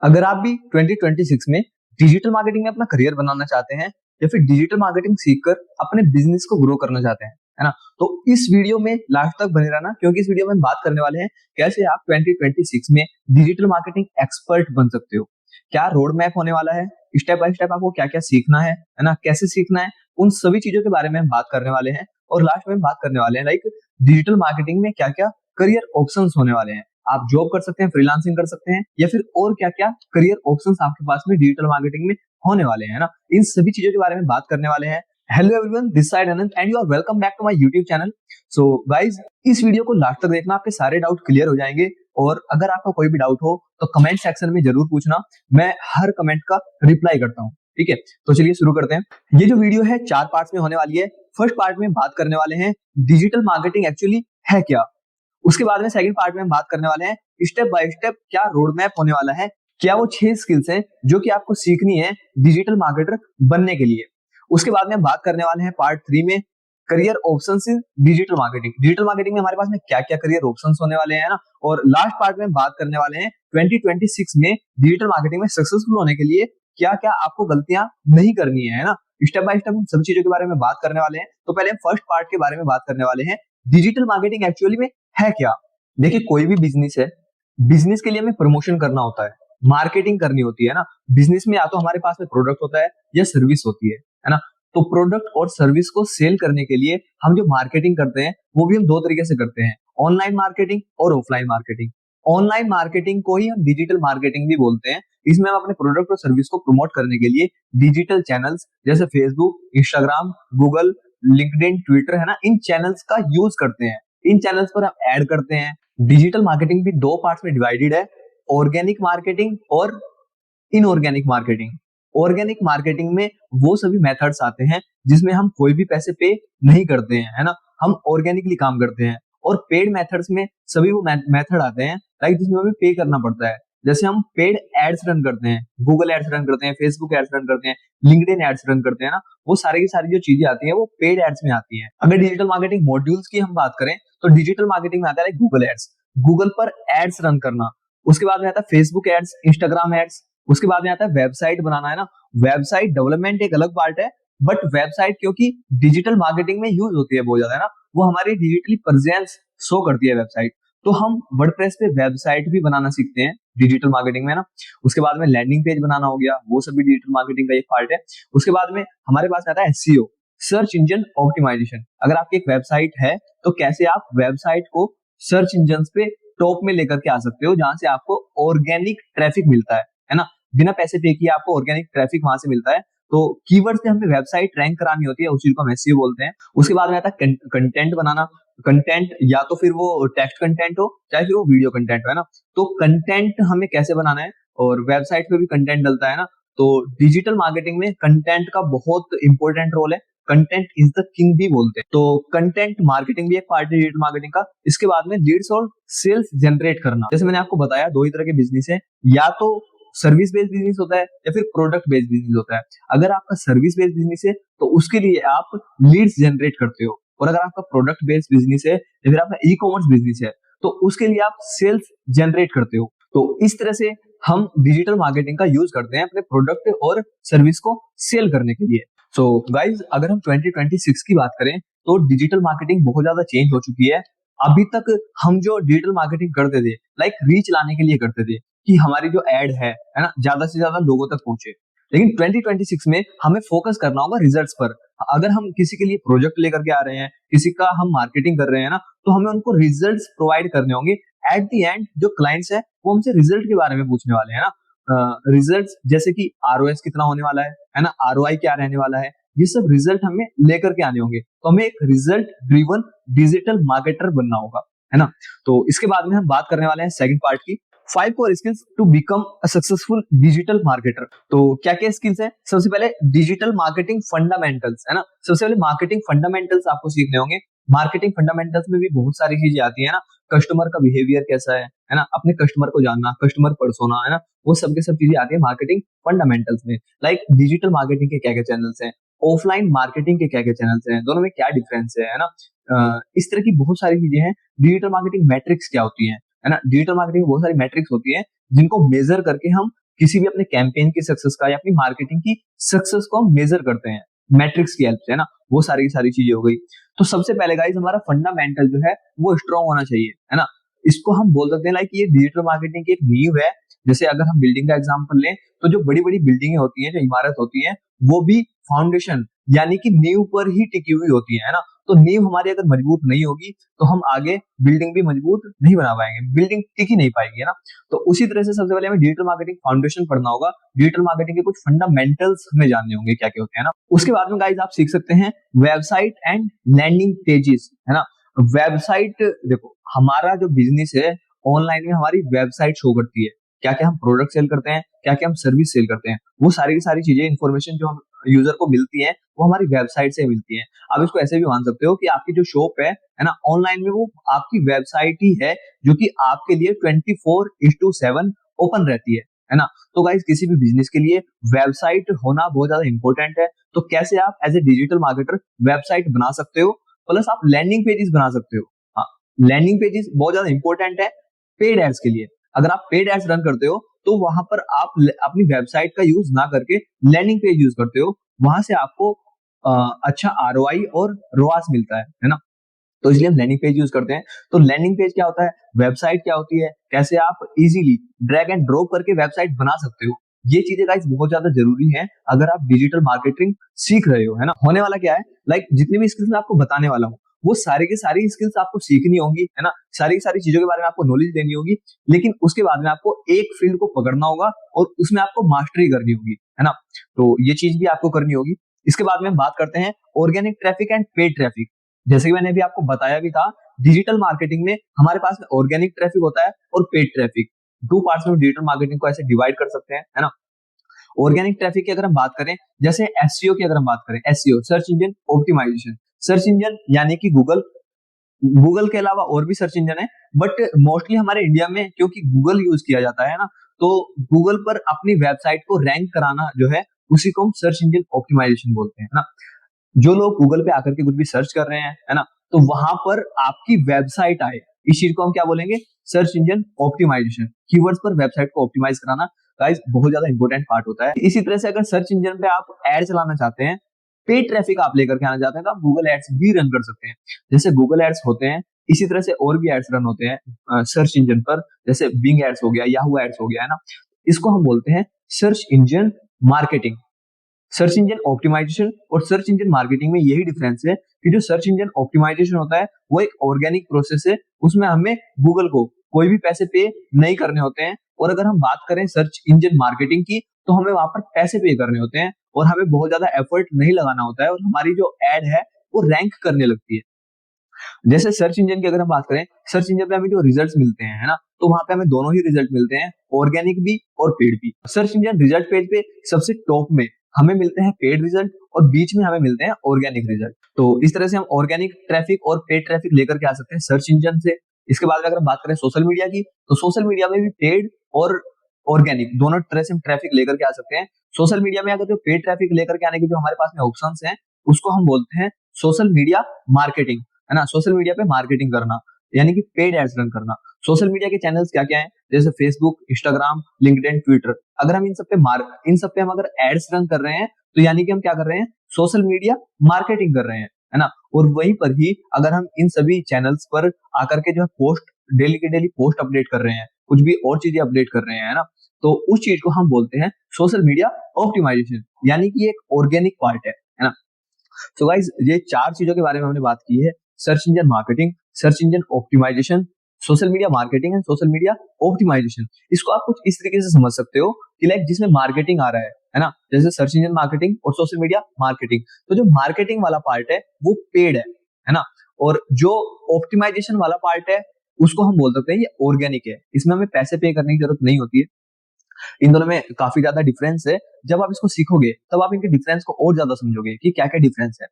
अगर आप भी 2026 में डिजिटल मार्केटिंग में अपना करियर बनाना चाहते हैं या फिर डिजिटल मार्केटिंग सीखकर अपने बिजनेस को ग्रो करना चाहते हैं, है ना, तो इस वीडियो में लास्ट तक बने रहना, क्योंकि इस वीडियो में हम बात करने वाले हैं कैसे आप 2026 में डिजिटल मार्केटिंग एक्सपर्ट बन सकते हो। क्या रोड मैप होने वाला है, स्टेप बाय स्टेप आपको क्या क्या सीखना है ना, कैसे सीखना है, उन सभी चीजों के बारे में हम बात करने वाले हैं। और लास्ट में हम बात करने वाले हैं लाइक डिजिटल मार्केटिंग में क्या क्या करियर ऑप्शंस होने वाले हैं। आप जॉब कर सकते हैं, फ्रीलांसिंग कर सकते हैं, या फिर और क्या क्या करियर ऑप्शंस आपके पास में डिजिटल मार्केटिंग में होने वाले हैं ना, इन सभी चीजों के बारे में बात करने वाले हैं। Hello everyone, this side Anant and you are welcome back to my YouTube channel. So guys, इस वीडियो को लास्ट तक देखना, आपके सारे डाउट क्लियर हो जाएंगे। और अगर आपका कोई भी डाउट हो तो कमेंट सेक्शन में जरूर पूछना, मैं हर कमेंट का रिप्लाई करता हूँ। ठीक है, तो चलिए शुरू करते हैं। ये जो वीडियो है 4 पार्ट्स में होने वाली है। फर्स्ट पार्ट में बात करने वाले हैं डिजिटल मार्केटिंग एक्चुअली है क्या। उसके बाद में सेकंड पार्ट में हम बात करने वाले हैं स्टेप बाय स्टेप क्या रोड मैप होने वाला है, क्या वो 6 स्किल्स हैं जो कि आपको सीखनी है डिजिटल मार्केटर बनने के लिए। उसके बाद में हम बात करने वाले हैं पार्ट 3 में करियर ऑप्शंस इन डिजिटल मार्केटिंग। डिजिटल मार्केटिंग में हमारे पास में क्या क्या करियर ऑप्शंस होने वाले हैं ना। और लास्ट पार्ट में हम बात करने वाले हैं 2026 में डिजिटल मार्केटिंग में सक्सेसफुल होने के लिए क्या क्या आपको गलतियां नहीं करनी है ना। स्टेप बाय स्टेप हम सभी चीजों के बारे में बात करने वाले हैं। तो पहले हम फर्स्ट पार्ट के बारे में बात करने वाले हैं, डिजिटल मार्केटिंग एक्चुअली में है क्या। देखिए, कोई भी बिजनेस है, बिजनेस के लिए हमें प्रमोशन करना होता है, मार्केटिंग करनी होती है ना। बिजनेस में या तो हमारे पास में प्रोडक्ट होता है या सर्विस होती है ना। तो प्रोडक्ट और सर्विस को सेल करने के लिए हम जो मार्केटिंग करते हैं वो भी हम 2 तरीके से करते हैं, ऑनलाइन मार्केटिंग और ऑफलाइन मार्केटिंग। ऑनलाइन मार्केटिंग को ही हम डिजिटल मार्केटिंग भी बोलते हैं। इसमें हम अपने प्रोडक्ट और सर्विस को प्रमोट करने के लिए डिजिटल चैनल्स जैसे Facebook, Instagram, Google, LinkedIn, Twitter, है ना, इन चैनल्स का यूज करते हैं। इन चैनल्स पर हम ऐड करते हैं। डिजिटल मार्केटिंग भी 2 पार्ट्स में डिवाइडेड है, ऑर्गेनिक मार्केटिंग और इनऑर्गेनिक मार्केटिंग। ऑर्गेनिक मार्केटिंग में वो सभी मेथड्स आते हैं जिसमें हम कोई भी पैसे पे नहीं करते हैं, है ना, हम ऑर्गेनिकली काम करते हैं। और पेड मेथड्स में सभी वो मेथड आते हैं लाइक जिसमें हमें पे करना पड़ता है। जैसे हम पेड एड्स रन करते हैं, गूगल एड्स रन करते हैं, फेसबुक एड्स रन करते हैं, लिंक्डइन एड्स रन करते हैं ना, वो सारी की सारी जो चीजें आती हैं वो पेड एड्स में आती हैं। अगर डिजिटल मार्केटिंग मॉड्यूल्स की हम बात करें तो डिजिटल मार्केटिंग में आता है गूगल एड्स, गूगल पर एड्स रन करना। उसके बाद में आता है फेसबुक एड्स, इंस्टाग्राम एड्स। उसके बाद में आता है वेबसाइट बनाना, है ना। वेबसाइट डेवलपमेंट एक अलग पार्ट है, बट वेबसाइट क्योंकि डिजिटल मार्केटिंग में यूज होती है बहुत ज्यादा, है ना, वो हमारी डिजिटली प्रेजेंस शो करती है वेबसाइट। तो हम वर्डप्रेस पे वेबसाइट भी बनाना सीखते हैं डिजिटल मार्केटिंग में ना। उसके बाद में लैंडिंग पेज बनाना हो गया, वो सभी डिजिटल मार्केटिंग का एक पार्ट है। उसके बाद में हमारे पास आता है एसईओ, सर्च इंजन ऑप्टिमाइजेशन। अगर आपकी एक वेबसाइट है तो कैसे आप वेबसाइट को सर्च इंजन पे टॉप में लेकर के आ सकते हो, जहां से आपको ऑर्गेनिक ट्रैफिक मिलता है ना, बिना पैसे पे किए आपको ऑर्गेनिक ट्रैफिक वहां से मिलता है। तो कीवर्ड से हमें वेबसाइट रैंक करानी होती है, उस चीज को हम एसईओ बोलते हैं। उसके बाद में आता है कंटेंट बनाना। कंटेंट या तो फिर वो टेक्स्ट कंटेंट हो चाहे फिर वो वीडियो कंटेंट हो, है ना। तो कंटेंट हमें कैसे बनाना है, और वेबसाइट पे भी कंटेंट डलता है ना। तो डिजिटल मार्केटिंग में कंटेंट का बहुत इंपॉर्टेंट रोल है, कंटेंट इज द किंग भी बोलते हैं। तो कंटेंट मार्केटिंग भी एक पार्ट है डिजिटल मार्केटिंग का। इसके बाद में लीड्स और सेल्स जनरेट करना। जैसे मैंने आपको बताया 2 ही तरह के बिजनेस है, या तो सर्विस बेस्ड बिजनेस होता है या फिर प्रोडक्ट बेस्ड बिजनेस होता है। अगर आपका सर्विस बेस्ड बिजनेस है तो उसके लिए आप लीड्स जनरेट करते हो, और अगर आपका प्रोडक्ट बेस्ड बिजनेस है या फिर आपका ई कॉमर्स बिजनेस है तो उसके लिए आप सेल्स जनरेट करते हो। तो इस तरह से हम डिजिटल मार्केटिंग का यूज करते हैं अपने प्रोडक्ट और सर्विस को सेल करने के लिए। सो गाइज, अगर हम 2026 की बात करें तो डिजिटल मार्केटिंग बहुत ज्यादा चेंज हो चुकी है। अभी तक हम जो डिजिटल मार्केटिंग करते थे लाइक रीच लाने के लिए करते थे कि हमारी जो एड है ना, ज्यादा से ज्यादा लोगों तक पहुंचे। लेकिन 2026 में हमें फोकस करना होगा रिजल्ट्स पर। अगर हम किसी के लिए प्रोजेक्ट लेकर के आ रहे हैं, किसी का हम मार्केटिंग कर रहे हैं ना, तो हमें उनको रिजल्ट्स प्रोवाइड करने होंगे। एट द एंड जो क्लाइंट्स है वो हमसे रिजल्ट के बारे में पूछने वाले हैं ना। रिजल्ट्स जैसे कि आरओएस कितना होने वाला है ना, आरओआई क्या रहने वाला है, ये सब रिजल्ट हमें लेकर के आने होंगे। तो हमें एक रिजल्ट ड्रिवन डिजिटल मार्केटर बनना होगा, है ना। तो इसके बाद में हम बात करने वाले हैं सेकंड पार्ट की, 5 core skills to become a successful digital marketer. तो क्या क्या स्किल्स हैं? सबसे पहले डिजिटल मार्केटिंग फंडामेंटल्स, है ना। सबसे पहले मार्केटिंग फंडामेंटल्स आपको सीखने होंगे। मार्केटिंग फंडामेंटल्स में भी बहुत सारी चीजें आती है ना। कस्टमर का बिहेवियर कैसा है ना, अपने कस्टमर को जानना, कस्टमर पर्सोना, है ना, वो सब के सब चीजें आती है मार्केटिंग फंडामेंटल्स में। लाइक डिजिटल मार्केटिंग के क्या क्या चैनल्स हैं, ऑफलाइन मार्केटिंग के क्या क्या चैनल्स हैं, दोनों में क्या डिफरेंस है ना। इस तरह की बहुत सारी चीजें हैं। डिजिटल मार्केटिंग मैट्रिक्स क्या होती है ना। डिजिटल मार्केटिंग में बहुत सारी मैट्रिक्स होती है जिनको मेजर करके हम किसी भी अपने कैंपेन की सक्सेस का या अपनी मार्केटिंग की सक्सेस को हम मेजर करते हैं मैट्रिक्स की हेल्प से, है ना। वो सारी की सारी चीजें हो गई। तो सबसे पहले गाइस हमारा फंडामेंटल जो है वो स्ट्रांग होना चाहिए, है ना। इसको हम बोल सकते हैं लाइक ये डिजिटल मार्केटिंग की एक नींव है। जैसे अगर हम बिल्डिंग का एग्जांपल लें तो जो बड़ी बड़ी बिल्डिंगें होती हैं, जो इमारत होती हैं, वो भी फाउंडेशन यानी कि नींव पर ही टिकी हुई होती है ना। तो नींव हमारी अगर मजबूत नहीं होगी तो हम आगे बिल्डिंग भी मजबूत नहीं बना पाएंगे, बिल्डिंग टिक ही नहीं पाएगी, है ना। तो उसी तरह से सबसे पहले हमें डिजिटल मार्केटिंग फाउंडेशन पढ़ना होगा। डिजिटल मार्केटिंग के कुछ फंडामेंटल्स हमें जानने होंगे क्या क्या होते हैं ना। उसके बाद में गाइस आप सीख सकते हैं वेबसाइट एंड लैंडिंग पेजेस, है ना। वेबसाइट, देखो हमारा जो बिजनेस है ऑनलाइन में हमारी वेबसाइट शो करती है क्या क्या हम प्रोडक्ट सेल करते हैं, क्या क्या हम सर्विस सेल करते हैं। वो सारी की सारी चीजें, इन्फॉर्मेशन जो हम यूजर को मिलती है वो हमारी वेबसाइट से मिलती है। आप इसको ऐसे भी मान सकते हो कि आपकी जो शॉप है ना, ऑनलाइन में वो आपकी वेबसाइट ही है जो कि आपके लिए 24/7 ओपन रहती है ना। तो गाइस किसी भी बिजनेस के लिए वेबसाइट होना बहुत ज्यादा इंपॉर्टेंट है। तो कैसे आप as a digital marketer website बना सकते हो, प्लस आप लैंडिंग पेजेस बना सकते हो। हाँ, लैंडिंग पेजेस बहुत ज्यादा इंपॉर्टेंट है पेड एड्स के लिए। अगर आप पेड एड्स रन करते हो तो वहां पर आप अपनी वेबसाइट का यूज ना करके लैंडिंग पेज यूज करते हो, वहां से आपको अच्छा आरओआई और रोआस मिलता है ना। तो इसलिए हम लैंडिंग पेज यूज करते हैं। तो लैंडिंग पेज क्या होता है, वेबसाइट क्या होती है, कैसे आप इजीली ड्रैग एंड ड्रॉप करके वेबसाइट बना सकते हो, ये चीजें गाइस बहुत ज्यादा जरूरी है अगर आप डिजिटल मार्केटिंग सीख रहे हो, है ना। होने वाला क्या है, लाइक जितनी भी स्किल्स मैं आपको बताने वाला हूँ वो सारी की सारी स्किल्स आपको सीखनी होंगी, है ना। सारी की सारी चीजों के बारे में आपको नॉलेज लेनी होगी, लेकिन उसके बाद में आपको एक फील्ड को पकड़ना होगा और उसमें आपको मास्टरी करनी होगी, है ना। तो ये चीज भी आपको करनी होगी। इसके बाद में हम बात करते हैं organic traffic and paid traffic. जैसे कि मैंने अभी आपको बताया भी था, डिजिटल मार्केटिंग में हमारे पास में ऑर्गेनिक ट्रैफिक होता है और पेड ट्रैफिक। टू पार्ट्स में डिजिटल मार्केटिंग को ऐसे डिवाइड कर सकते हैं, है ना। ऑर्गेनिक ट्रैफिक की अगर हम बात करें, जैसे एसईओ की अगर हम बात करें, SEO search engine optimisation, search engine यानी कि गूगल, गूगल के अलावा और भी सर्च इंजन है, बट मोस्टली हमारे इंडिया में क्योंकि गूगल यूज किया जाता है ना, तो गूगल पर अपनी वेबसाइट को रैंक कराना जो है उसी को हम सर्च इंजन ऑप्टिमाइजेशन बोलते हैं ना। जो लोग गूगल पे आकर के कुछ भी सर्च कर रहे हैं, है ना, तो वहां पर आपकी वेबसाइट आए, इस चीज को हम क्या बोलेंगे, सर्च इंजन ऑप्टिमाइजेशन। कीवर्ड्स पर वेबसाइट को ऑप्टिमाइज कराना गाइस बहुत ज्यादा इंपॉर्टेंट पार्ट होता है। इसी तरह से अगर सर्च इंजन पे आप एड चलाना चाहते हैं, पेड ट्रैफिक आप लेकर के आना चाहते हैं, तो आप गूगल एड्स भी रन कर सकते हैं। जैसे गूगल एड्स होते हैं इसी तरह से और भी एड्स रन होते हैं सर्च इंजन पर, जैसे बिंग एड्स हो गया, याहू एड्स हो गया, है ना। इसको हम बोलते हैं search engine marketing. Search engine optimisation और सर्च इंजन मार्केटिंग में यही डिफरेंस है कि जो सर्च इंजन ऑप्टिमाइजेशन होता है वो एक ऑर्गेनिक प्रोसेस है, उसमें हमें गूगल को कोई भी पैसे पे नहीं करने होते हैं। और अगर हम बात करें सर्च इंजन मार्केटिंग की, तो हमें वहां पर पैसे पे करने होते हैं और हमें बहुत ज्यादा एफर्ट नहीं लगाना होता है और हमारी जो एड है वो रैंक करने लगती है। जैसे सर्च इंजन की अगर हम बात करें, सर्च इंजन पे हमें जो रिजल्ट्स मिलते हैं, है ना, तो वहां पे हमें दोनों ही रिजल्ट मिलते हैं, ऑर्गेनिक भी और पेड भी। सर्च इंजन रिजल्ट पेज पे सबसे टॉप में हमें मिलते हैं पेड रिजल्ट और बीच में हमें मिलते हैं ऑर्गेनिक रिजल्ट। तो इस तरह से हम ऑर्गेनिक ट्रैफिक और पेड ट्रैफिक लेकर के आ सकते हैं सर्च इंजन से। इसके बाद अगर हम बात करें सोशल मीडिया की, तो सोशल मीडिया में भी पेड और ऑर्गेनिक दोनों तरह से हम ट्रैफिक लेकर के आ सकते हैं। सोशल मीडिया में अगर जो पेड ट्रैफिक लेकर के आने के जो हमारे पास में ऑप्शंस हैं, उसको हम बोलते हैं सोशल मीडिया मार्केटिंग, है ना। सोशल मीडिया पे मार्केटिंग करना यानी कि पेड एड्स रन करना। सोशल मीडिया के चैनल्स क्या क्या हैं, जैसे फेसबुक, इंस्टाग्राम, लिंक्डइन, ट्विटर। अगर हम इन सब पे हम अगर एड्स रन कर रहे हैं तो यानी कि हम क्या कर रहे हैं, सोशल मीडिया मार्केटिंग कर रहे हैं, है ना। और वहीं पर ही अगर हम इन सभी चैनल्स पर आकर के जो है पोस्ट डेली के डेली पोस्ट अपडेट कर रहे हैं, कुछ भी और चीजें अपडेट कर रहे हैं, है ना, तो उस चीज को हम बोलते हैं सोशल मीडिया ऑप्टिमाइजेशन, यानी कि एक ऑर्गेनिक पार्ट है ना। तो गाइस ये चार चीजों के बारे में हमने बात की है, search engine marketing, search engine optimisation, social media marketing and social media optimisation. इसको आप कुछ इस तरीके से समझ सकते हो कि लाइक जिसमें मार्केटिंग आ रहा है ना, जैसे सर्च इंजन मार्केटिंग और सोशल मीडिया मार्केटिंग। तो जो मार्केटिंग वाला पार्ट है वो पेड है ना, और जो ऑप्टिमाइजेशन वाला पार्ट है उसको हम बोल सकते हैं ये ऑर्गेनिक है, इसमें हमें पैसे पे करने की जरूरत नहीं होती है। इन दोनों में काफी ज्यादा डिफरेंस है। जब आप इसको सीखोगे तब आप इनके डिफरेंस को और ज्यादा समझोगे कि क्या क्या डिफरेंस है।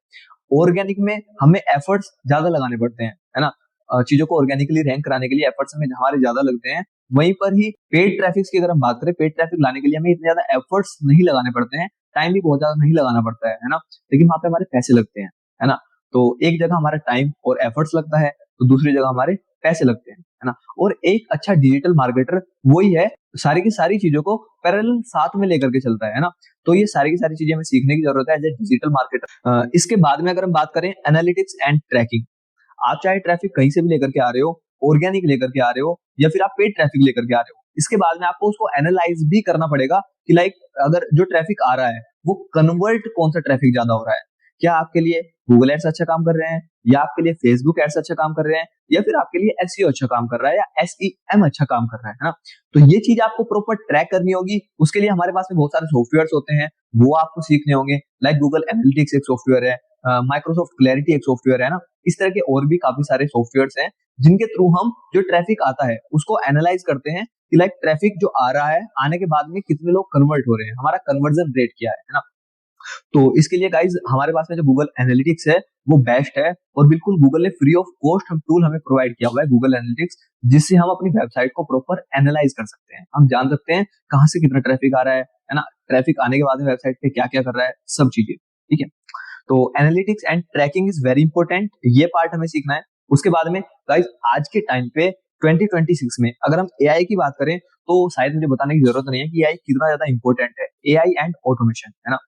ऑर्गेनिक में हमें एफर्ट्स ज्यादा लगाने पड़ते हैं, है ना, चीजों को ऑर्गेनिकली रैंक कराने के लिए एफर्ट्स हमें हमारे ज्यादा लगते हैं। वहीं पर ही पेड ट्रैफिक की अगर हम बात करें, पेड ट्रैफिक लाने के लिए हमें इतने ज्यादा एफर्ट्स नहीं लगाने पड़ते हैं, टाइम भी बहुत ज्यादा नहीं लगाना पड़ता है ना, लेकिन वहां पे हमारे पैसे लगते हैं, है ना। तो एक जगह हमारा टाइम और एफर्ट्स लगता है तो दूसरी जगह हमारे पैसे लगते हैं, है ना। और एक अच्छा डिजिटल मार्केटर वही है सारी की सारी चीजों को पैरेलल साथ में लेकर के चलता है ना। तो ये सारी की सारी चीजें हमें सीखने की जरूरत है एज ए डिजिटल मार्केटर। इसके बाद में अगर हम बात करें एनालिटिक्स एंड ट्रैकिंग, आप चाहे ट्रैफिक कहीं से भी लेकर के आ रहे हो, ऑर्गेनिक लेकर के आ रहे हो या फिर आप पेड ट्रैफिक लेकर के आ रहे हो, इसके बाद में आपको उसको एनालाइज भी करना पड़ेगा कि लाइक अगर जो ट्रैफिक आ रहा है वो कन्वर्ट कौन सा ट्रैफिक ज्यादा हो रहा है। क्या आपके लिए गूगल एड्स अच्छा काम कर रहे हैं, या आपके लिए फेसबुक एड्स अच्छा काम कर रहे हैं, या फिर आपके लिए एसईओ अच्छा काम कर रहा है, या एसईएम अच्छा काम कर रहा है ना। तो ये चीज आपको प्रॉपर ट्रैक करनी होगी। उसके लिए हमारे पास में बहुत सारे सॉफ्टवेयर होते हैं, वो आपको सीखने होंगे। लाइक गूगल एनालिटिक्स एक सॉफ्टवेयर है, माइक्रोसॉफ्ट क्लैरिटी एक सॉफ्टवेयर है ना। इस तरह के और भी काफी सारे सॉफ्टवेयर्स हैं जिनके थ्रू हम जो ट्रैफिक आता है उसको एनालाइज करते हैं कि लाइक ट्रैफिक जो आ रहा है आने के बाद में कितने लोग कन्वर्ट हो रहे हैं, हमारा कन्वर्जन रेट क्या है ना। तो इसके लिए गाइज हमारे पास में जो गूगल एनालिटिक्स है वो बेस्ट है, और बिल्कुल गूगल ने फ्री ऑफ कॉस्ट हम टूल हमें प्रोवाइड किया हुआ है गूगल एनालिटिक्स, जिससे हम अपनी वेबसाइट को प्रॉपर एनालाइज कर सकते हैं। हम जान सकते हैं कहाँ से कितना ट्रैफिक आ रहा है ना, ट्रैफिक आने के बाद में वेबसाइट पे क्या क्या कर रहा है, सब चीजें। ठीक है, तो analytics and tracking is very important, ये पार्ट हमें सीखना है। उसके बाद में गाइस आज के टाइम पे 2026 में अगर हम एआई की बात करें तो शायद मुझे बताने की जरूरत नहीं है कि एआई कितना ज्यादा इंपॉर्टेंट है। एआई एंड ऑटोमेशन, है ना।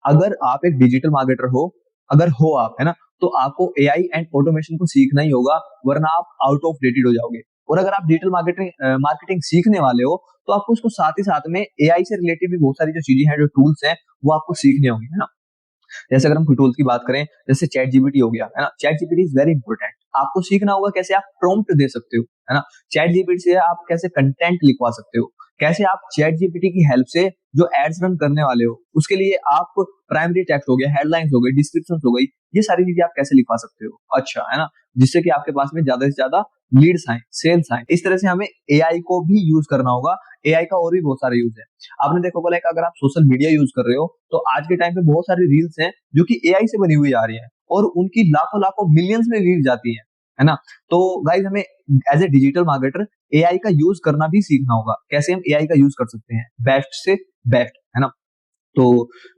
अगर आप एक डिजिटल मार्केटर हो, अगर हो आप, है ना, तो आपको एआई एंड ऑटोमेशन को सीखना ही होगा, वरना आप आउट ऑफ डेटेड हो जाओगे। और अगर आप डिजिटल मार्केटिंग मार्केटिंग सीखने वाले हो तो आपको उसको साथ ही साथ में एआई से रिलेटेड भी बहुत सारी जो चीजें हैं, जो टूल्स हैं, वो आपको सीखने होंगे, है ना। जैसे अगर हम कोई टूल्स की बात करें, जैसे चैट जीपीटी हो गया, है ना। Chat GPT is very important. आपको सीखना होगा कैसे आप प्रॉम्प्ट दे सकते हो, है ना। चैट जीपीटी से आप कैसे कंटेंट लिखवा सकते हो, कैसे आप चैट जीपीटी की हेल्प से जो एड्स रन करने वाले हो उसके लिए आप प्राइमरी टेक्स्ट हो गया, हेडलाइंस हो गई, डिस्क्रिप्शन हो गई, ये सारी चीजें आप कैसे लिखवा सकते हो, अच्छा, है ना, जिससे कि आपके पास में ज्यादा से ज्यादा लीड्स आए, सेल्स आए। इस तरह से हमें एआई को भी यूज करना होगा। एआई का और भी बहुत सारे यूज है। आपने देखा होगा, लाइक अगर आप सोशल मीडिया यूज कर रहे हो तो आज के टाइम पे बहुत सारी रील्स हैं जो कि एआई से बनी हुई आ रही है, और उनकी लाखों लाखों मिलियंस में व्यूज जाती है ना। तो गाइज हमें as a digital marketer AI का यूज करना भी सीखना होगा, कैसे हम एआई का यूज कर सकते हैं बेस्ट से बेस्ट, है ना। तो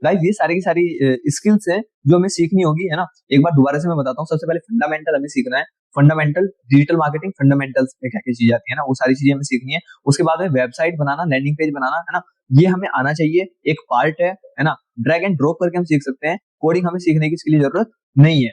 गाइस ये सारी की सारी स्किल्स हैं जो हमें सीखनी होगी, है ना। एक बार दोबारा से मैं बताता हूँ, सबसे पहले फंडामेंटल हमें सीखना है। फंडामेंटल डिजिटल मार्केटिंग फंडामेंटल्स में क्या क्या चीजें आती है ना, वो सारी चीजें हमें सीखनी है। उसके बाद में वेबसाइट बनाना, लैंडिंग पेज बनाना, है ना, ये हमें आना चाहिए, एक पार्ट है ना। ड्रैग एंड ड्रॉप करके हम सीख सकते हैं, कोडिंग हमें सीखने की इसके लिए जरूरत नहीं है।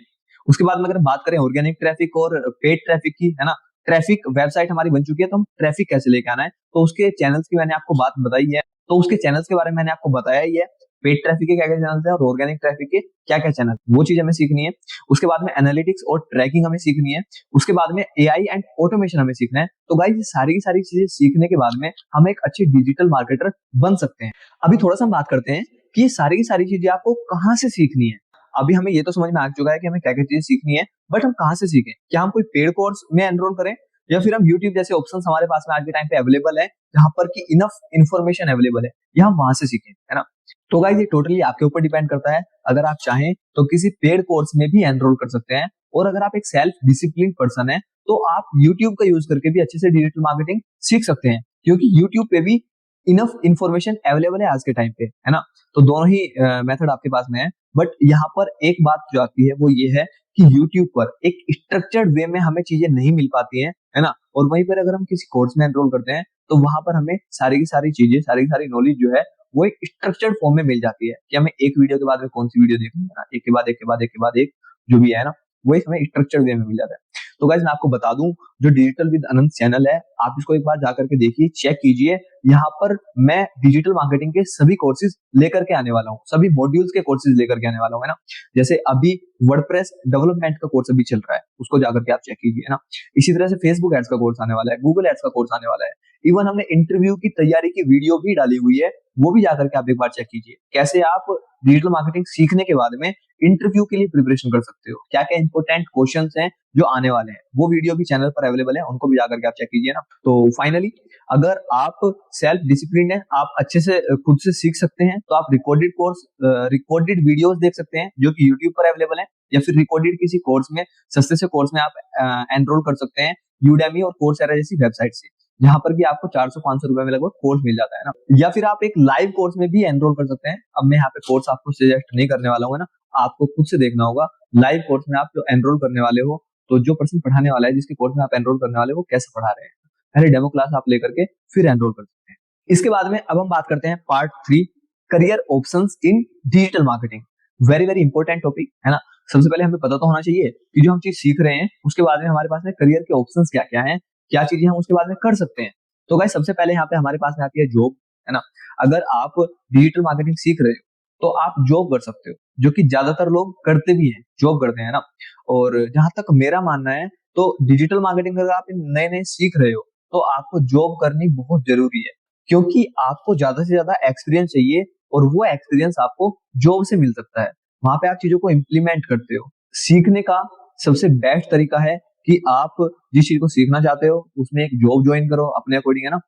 उसके बाद में अगर बात करें ऑर्गेनिक ट्रैफिक और पेड ट्रैफिक की, है ना, ट्रैफिक वेबसाइट हमारी बन चुकी है तो हम ट्रैफिक कैसे लेके आना है, तो उसके चैनल्स की मैंने आपको बात बताई है। तो उसके चैनल्स के बारे में मैंने आपको बताया ही है, पेड ट्रैफिक के क्या क्या चैनल है और ऑर्गेनिक ट्रैफिक के क्या क्या चैनल, वो चीज हमें सीखनी है। उसके बाद में एनालिटिक्स और ट्रैकिंग हमें सीखनी है। उसके बाद में एआई एंड ऑटोमेशन हमें सीखना है। तो गाइस ये सारी की सारी चीजें सीखने के बाद में हम एक अच्छे डिजिटल मार्केटर बन सकते हैं। अभी थोड़ा सा हम बात करते हैं कि ये सारी की सारी चीजें आपको कहाँ से सीखनी है। अभी हमें ये तो समझ में आ चुका है कि हमें क्या क्या चीजें सीखनी है, बट हम कहाँ से सीखें। क्या हम कोई पेड कोर्स में एनरोल करें, या फिर हम YouTube जैसे ऑप्शंस हमारे पास में आज के टाइम पे अवेलेबल है जहां पर की इनफ इन्फॉर्मेशन अवेलेबल है, या हम वहां से सीखें, है ना। तो गाइस ये टोटली आपके ऊपर डिपेंड करता है। अगर आप चाहें तो किसी पेड कोर्स में भी एनरोल कर सकते हैं, और अगर आप एक सेल्फ डिसिप्लिन पर्सन है तो आप YouTube का यूज करके भी अच्छे से डिजिटल मार्केटिंग सीख सकते हैं, क्योंकि YouTube पे भी इनफ इन्फॉर्मेशन अवेलेबल है आज के टाइम पे, है ना। तो दोनों ही मेथड आपके पास में है। बट यहाँ पर एक बात जो आती है वो ये है कि YouTube पर एक स्ट्रक्चर्ड वे में हमें चीजें नहीं मिल पाती हैं, है ना। और वहीं पर अगर हम किसी कोर्स में एनरोल करते हैं तो वहां पर हमें सारी की सारी चीजें, सारी की सारी नॉलेज जो है वो एक स्ट्रक्चर्ड फॉर्म में मिल जाती है, कि हमें एक वीडियो के बाद में कौन सी वीडियो देखनी है ना, एक के बाद एक के बाद एक के बाद एक जो भी है ना, वही हमें स्ट्रक्चर्ड वे में मिल जाता है। तो गाइस मैं आपको बता दूं, जो डिजिटल विद अनंत चैनल है, आप इसको एक बार जाकर के देखिए, चेक कीजिए। यहाँ पर मैं डिजिटल मार्केटिंग के सभी कोर्सेज लेकर के आने वाला हूँ, सभी मॉड्यूल्स के कोर्सेज लेकर के आने वाला हूँ, है ना। जैसे अभी वर्डप्रेस डेवलपमेंट का कोर्स अभी चल रहा है, उसको जाकर के आप चेक कीजिए, है ना। इसी तरह से फेसबुक एड्स का कोर्स आने वाला है, गूगल एड्स का कोर्स आने वाला है। इवन हमने इंटरव्यू की तैयारी की वीडियो भी डाली हुई है, वो भी जाकर के आप एक बार चेक कीजिए, कैसे आप डिजिटल मार्केटिंग सीखने के बाद में इंटरव्यू के लिए प्रिपरेशन कर सकते हो, क्या क्या इंपॉर्टेंट क्वेश्चंस हैं जो आने वाले हैं, वो वीडियो भी चैनल पर अवेलेबल है, उनको भी जाकर के आप चेक कीजिए ना। तो फाइनली अगर आप सेल्फ डिसिप्लिन है, आप अच्छे से खुद से सीख सकते हैं, तो आप रिकॉर्डेड कोर्स, रिकॉर्डेड वीडियोस देख सकते हैं जो कि यूट्यूब पर अवेलेबल है, या फिर रिकॉर्डेड किसी कोर्स में, सस्ते से कोर्स में आप एनरोल कर सकते हैं यूडेमी और कोर्सेरा जैसी वेबसाइट से, जहां पर भी आपको 400-500 रुपए में लगभग कोर्स मिल जाता है ना। या फिर आप एक लाइव कोर्स में भी एनरोल कर सकते हैं। अब मैं यहाँ पे कोर्स आपको सजेस्ट नहीं करने वाला हूँ, ना, आपको खुद से देखना होगा। लाइव कोर्स में आप जो एनरोल करने वाले हो तो जो पर्सन पढ़ाने वाला है, जिसके कोर्स में आप एनरोल करने वाले हैं, वो कैसे पढ़ा रहे हैं, पहले डेमो क्लास आप लेकर के फिर एनरोल कर सकते हैं। इसके बाद में अब हम बात करते हैं पार्ट 3, करियर ऑप्शंस इन digital marketing. Very very important topic है ना। सबसे पहले हमें पता तो होना चाहिए कि जो हम चीज सीख रहे हैं उसके बाद में हमारे पास में करियर के ऑप्शंस क्या क्या हैं, क्या चीजें हम उसके बाद में कर सकते हैं। तो गाइस सबसे पहले यहाँ पे हमारे पास में आती है जॉब, है ना। अगर आप डिजिटल मार्केटिंग सीख रहे हो तो आप जॉब कर सकते हो, जो कि ज्यादातर लोग करते भी हैं, जॉब करते हैं ना। और जहां तक मेरा मानना है तो डिजिटल मार्केटिंग अगर आप नए नए सीख रहे हो तो आपको जॉब करनी बहुत जरूरी है, क्योंकि आपको ज्यादा से ज्यादा एक्सपीरियंस चाहिए और वो एक्सपीरियंस आपको जॉब से मिल सकता है। वहां पे आप चीजों को इम्प्लीमेंट करते हो। सीखने का सबसे बेस्ट तरीका है कि आप जिस चीज को सीखना चाहते हो उसमें एक जॉब ज्वाइन करो अपने अकॉर्डिंग, है ना।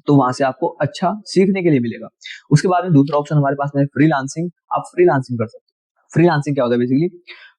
तो वहां से आपको अच्छा सीखने के लिए मिलेगा। उसके बाद में दूसरा ऑप्शन हमारे पास में फ्रीलांसिंग। आप फ्रीलांसिंग कर सकते हो। फ्रीलांसिंग क्या होता है बेसिकली?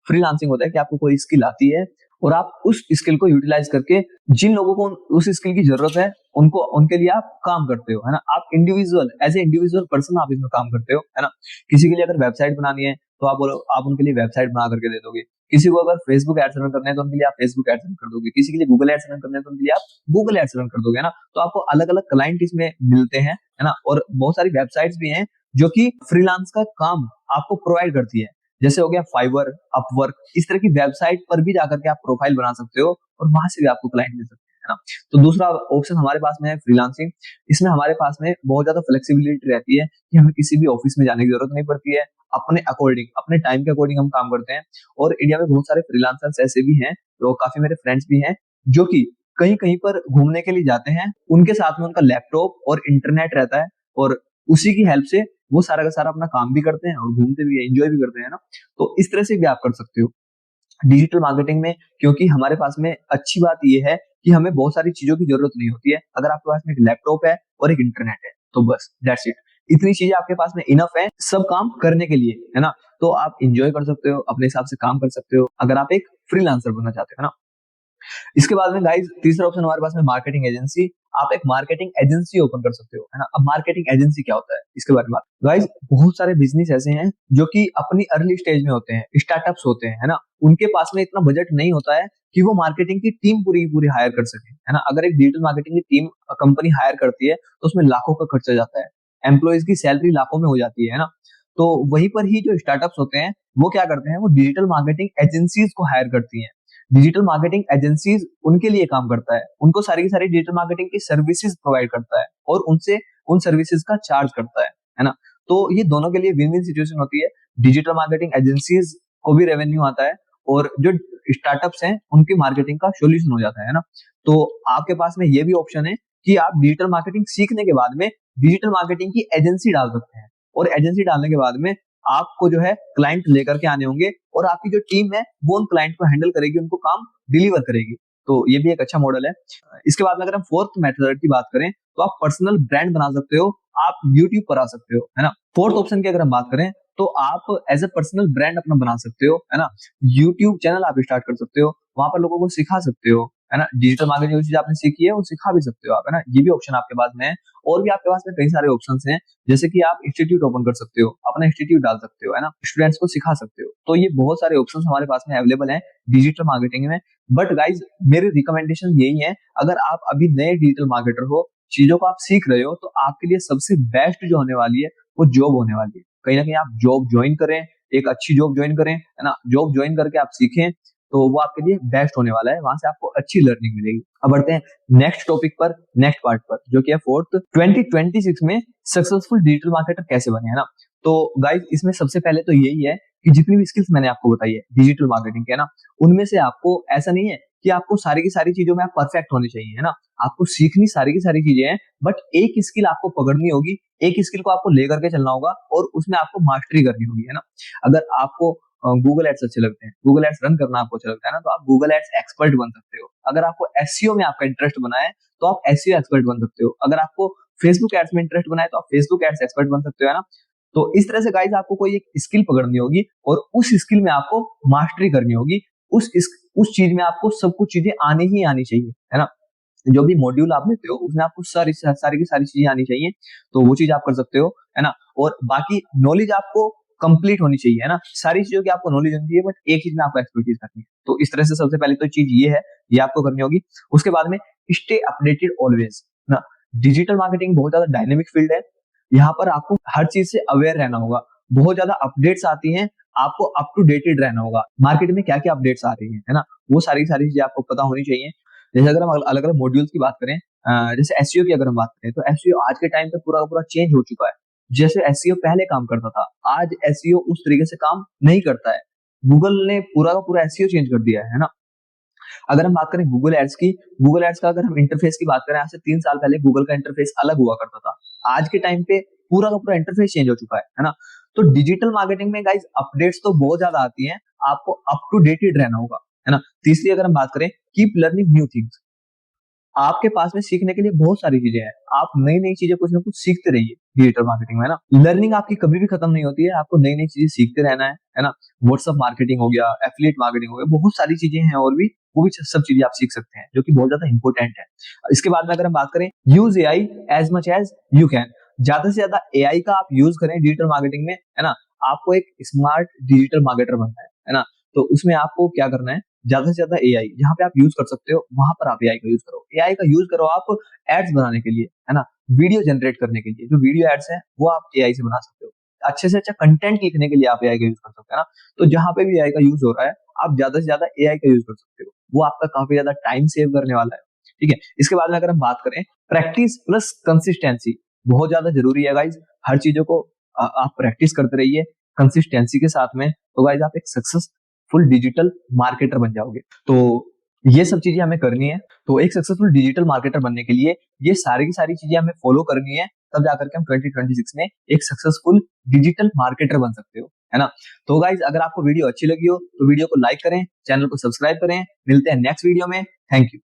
फ्रीलांसिंग होता है कि आपको कोई स्किल आती है और आप उस स्किल को यूटिलाइज करके जिन लोगों को उस स्किल की जरूरत है उनको उनके लिए आप काम करते हो, है ना। आप individual as a individual person आप इसमें काम करते हो, है ना। किसी के लिए अगर वेबसाइट बनानी है तो आप बोलो आप उनके लिए वेबसाइट बना करके दे दोगे। किसी को अगर फेसबुक एड्स रन करने हैं तो उनके लिए आप फेसबुक एड्स रन कर दोगे। किसी के लिए गूगल एड्स रन करने हैं तो उनके लिए आप गूगल एड्स रन कर दोगे, है ना। तो आपको अलग अलग क्लाइंट इसमें मिलते हैं, है ना। और बहुत सारी वेबसाइट्स भी हैं जो कि फ्रीलांस का काम आपको प्रोवाइड करती है। जैसे हो गया फाइवर, अपवर्क, इस तरह की वेबसाइट पर भी जाकर के आप प्रोफाइल बना सकते हो और वहां से भी आपको क्लाइंट मिल सकते हैं, है ना। तो दूसरा ऑप्शन हमारे पास में है फ्रीलांसिंग। इसमें हमारे पास में बहुत ज्यादा फ्लेक्सिबिलिटी रहती है कि हमें किसी भी ऑफिस में जाने की जरूरत नहीं पड़ती है। अपने अकॉर्डिंग, अपने टाइम के अकॉर्डिंग हम काम करते हैं। और इंडिया में बहुत सारे फ्रीलांसर्स ऐसे भी हैं, तो काफी मेरे फ्रेंड्स भी हैं जो कि कहीं कहीं पर घूमने के लिए जाते हैं, उनके साथ में उनका लैपटॉप और इंटरनेट रहता है और उसी की हेल्प से वो सारा का सारा अपना काम भी करते हैं और घूमते भी है, एंजॉय भी करते हैं ना। तो इस तरह से भी आप कर सकते हो डिजिटल मार्केटिंग में। क्योंकि हमारे पास में अच्छी बात यह है कि हमें बहुत सारी चीजों की जरूरत नहीं होती है। अगर आपके पास में एक लैपटॉप है और एक इंटरनेट है तो बस दैट्स इट। इतनी चीजें आपके पास में इनफ है सब काम करने के लिए, है ना। तो आप इंजॉय कर सकते हो, अपने हिसाब से काम कर सकते हो अगर आप एक फ्रीलांसर बनना चाहते हो, है ना। इसके बाद में गाइस तीसरा ऑप्शन हमारे पास में मार्केटिंग एजेंसी। आप एक मार्केटिंग एजेंसी ओपन कर सकते हो, है ना। अब मार्केटिंग एजेंसी क्या होता है इसके बारे में बात। गाइस बहुत सारे बिजनेस ऐसे हैं जो कि अपनी अर्ली स्टेज में होते हैं, स्टार्टअप्स होते हैं, है ना। उनके पास में इतना बजट नहीं होता है कि वो मार्केटिंग की टीम पूरी पूरी हायर कर सके, है ना। अगर एक डिजिटल मार्केटिंग की टीम कंपनी हायर करती है तो उसमें लाखों का खर्चा जाता है, एम्प्लॉयज की सैलरी लाखों में हो जाती है ना। तो वहीं पर ही जो स्टार्टअप्स होते हैं वो क्या करते हैं, वो डिजिटल मार्केटिंग एजेंसीज को हायर करती हैं। डिजिटल मार्केटिंग एजेंसीज उनके लिए काम करता है, उनको सारी की सारी डिजिटल मार्केटिंग की सर्विसेज प्रोवाइड करता है और उनसे उन सर्विसेज का चार्ज करता है ना। तो ये दोनों के लिए विन विन सिचुएशन होती है। डिजिटल मार्केटिंग एजेंसीज को भी रेवेन्यू आता है और जो स्टार्टअप्स हैं उनकी मार्केटिंग का सोल्यूशन हो जाता है ना। तो आपके पास में ये भी ऑप्शन है कि आप डिजिटल मार्केटिंग सीखने के बाद में डिजिटल मार्केटिंग की एजेंसी डाल सकते हैं और एजेंसी डालने के बाद में आपको जो है क्लाइंट लेकर के आने होंगे और आपकी जो टीम है वो उन क्लाइंट को हैंडल करेगी, उनको काम डिलीवर करेगी। तो ये भी एक अच्छा मॉडल है। इसके बाद में अगर हम फोर्थ मेथड की बात करें तो आप पर्सनल ब्रांड बना सकते हो, आप यूट्यूब पर आ सकते हो, है ना। फोर्थ ऑप्शन की अगर हम बात करें तो आप एज ए पर्सनल ब्रांड अपना बना सकते हो, है ना। यूट्यूब चैनल आप स्टार्ट कर सकते हो, वहां पर लोगों को सिखा सकते हो, है ना। डिजिटल मार्केटिंग जो चीज आपने सीखी है वो सिखा भी सकते हो आप, है ना। ये भी ऑप्शन आपके पास में है। और भी आपके पास में कई सारे ऑप्शंस हैं, जैसे कि आप इंस्टीट्यूट ओपन कर सकते हो, अपना इंस्टीट्यूट डाल सकते हो, है ना, स्टूडेंट्स को सिखा सकते हो। तो ये बहुत सारे ऑप्शंस हमारे पास में अवेलेबल हैं डिजिटल मार्केटिंग में। बट गाइज मेरी रिकमेंडेशन यही है, अगर आप अभी नए डिजिटल मार्केटर हो, चीजों को आप सीख रहे हो, तो आपके लिए सबसे बेस्ट जो होने वाली है वो जॉब होने वाली है। कहीं ना कहीं आप जॉब ज्वाइन करें, एक अच्छी जॉब ज्वाइन करें, है ना। जॉब ज्वाइन करके आप सीखें तो वो आपके लिए बेस्ट होने वाला है, वहां से आपको अच्छी लर्निंग मिलेगी। अब बढ़ते हैं नेक्स्ट टॉपिक पर, नेक्स्ट पार्ट पर, जो कि है फोर्थ, 2026 में सक्सेसफुल डिजिटल मार्केटर कैसे बने, है ना। तो गाइस इसमें सबसे पहले तो यही है कि जितनी भी स्किल्स मैंने आपको बताई है डिजिटल मार्केटिंग के, है ना, उनमें से आपको ऐसा नहीं है कि आपको सारी की सारी चीजों में आप परफेक्ट होने चाहिए, है ना। आपको सीखनी सारी की सारी चीजें हैं, बट एक स्किल आपको पकड़नी होगी, एक स्किल को आपको लेकर के चलना होगा और उसमें आपको मास्टरी करनी होगी, है ना। अगर आपको गूगल एड्स अच्छे लगते हैं, गूगल एड्स रन करना आपको अच्छा लगता है ना, तो आप गूगल एड्स एक्सपर्ट बन सकते हो। अगर आपको एसईओ में आपका इंटरेस्ट बना है तो आप एसईओ एक्सपर्ट बन सकते हो। अगर आपको फेसबुक एड्स में इंटरेस्ट बना है तो आप फेसबुक एड्स एक्सपर्ट बन सकते हो, है ना। तो इस तरह से गाइस आपको कोई एक स्किल पकड़नी होगी और उस स्किल में आपको मास्टरी करनी होगी। उस चीज में आपको सब कुछ चीजें आनी ही आनी चाहिए, है ना। जो भी मॉड्यूल आप लेते हो उसमें आपको सारी की सारी चीजें आनी चाहिए, तो वो चीज आप कर सकते हो, है ना। और बाकी नॉलेज आपको कंप्लीट होनी चाहिए, है ना। सारी चीजों की आपको नॉलेज होनी चाहिए, बट एक चीज में आपको एक्सपर्टीज करनी है। तो इस तरह से सबसे पहले तो चीज ये है, ये आपको करनी होगी। उसके बाद में स्टे अपडेटेड ऑलवेज ना। डिजिटल मार्केटिंग बहुत ज्यादा डायनेमिक फील्ड है, यहाँ पर आपको हर चीज से अवेयर रहना होगा। बहुत ज्यादा अपडेट्स आती हैं, आपको अप टू डेटेड रहना होगा। मार्केट में क्या क्या अपडेट्स आ रही है ना, वो सारी सारी चीजें आपको पता होनी चाहिए। जैसे अगर हम अलग अलग मॉड्यूल्स की बात करें, जैसे एसईओ की अगर हम बात करें, तो एसईओ आज के टाइम पे पूरा का पूरा चेंज हो चुका है। जैसे एसईओ पहले काम करता था, आज एसईओ उस तरीके से काम नहीं करता है। गूगल ने पूरा का पूरा एसईओ चेंज कर दिया है ना। अगर हम बात करें गूगल एड्स की, गूगल एड्स का अगर हम इंटरफेस की बात करें, आज से 3 साल पहले गूगल का इंटरफेस अलग हुआ करता था। आज के टाइम पे पूरा का पूरा इंटरफेस चेंज हो चुका है ना। तो डिजिटल मार्केटिंग में गाइस अपडेट्स तो बहुत ज्यादा आती हैं, आपको अप टू डेटेड रहना होगा, है ना। तीसरी अगर हम बात करें, कीप लर्निंग न्यू थिंग्स। आपके पास में सीखने के लिए बहुत सारी चीजें हैं, आप नई नई चीजें कुछ ना कुछ सीखते रहिए डिजिटल मार्केटिंग में, है ना। लर्निंग आपकी कभी भी खत्म नहीं होती है, आपको नई नई चीजें सीखते रहना है ना। व्हाट्सएप मार्केटिंग हो गया, एफिलिएट मार्केटिंग हो गया, बहुत सारी चीजें हैं और भी, वो भी सब चीजें आप सीख सकते हैं, जो कि बहुत ज्यादा इंपॉर्टेंट है। इसके बाद में अगर हम बात करें, use AI as much as you can. ज्यादा से ज्यादा एआई का आप यूज करें डिजिटल मार्केटिंग में, है ना। आपको एक स्मार्ट डिजिटल मार्केटर बनना है ना। तो उसमें आपको क्या करना है, ज्यादा से ज्यादा एआई जहां पे आप यूज कर सकते हो वहां पर आप एआई का यूज करो। एआई का यूज करो आप एड्स बनाने के लिए, है ना, वीडियो जनरेट करने के लिए। जो वीडियो एड्स हैं वो आप एआई से बना सकते हो। अच्छे से अच्छा कंटेंट लिखने के लिए आप एआई का यूज कर सकते हो, है ना। तो जहां पे भी एआई का यूज हो रहा है, आप ज्यादा से ज्यादा एआई का यूज कर सकते हो, वो आपका काफी ज्यादा टाइम सेव करने वाला है। ठीक है। इसके बाद में अगर हम बात करें, प्रैक्टिस प्लस कंसिस्टेंसी बहुत ज्यादा जरूरी है गाइज। हर चीजों को आप प्रैक्टिस करते रहिए कंसिस्टेंसी के साथ में, तो गाइज आप एक सक्सेसफुल डिजिटल मार्केटर बन जाओगे। तो ये सब चीजें हमें करनी है। तो एक सक्सेसफुल डिजिटल मार्केटर बनने के लिए ये सारी की सारी चीजें हमें फॉलो करनी है, तब जाकर के हम 2026 में एक सक्सेसफुल डिजिटल मार्केटर बन सकते हो, है ना। तो गाइज अगर आपको वीडियो अच्छी लगी हो तो वीडियो को लाइक करें, चैनल को सब्सक्राइब करें। मिलते हैं नेक्स्ट वीडियो में। Thank you.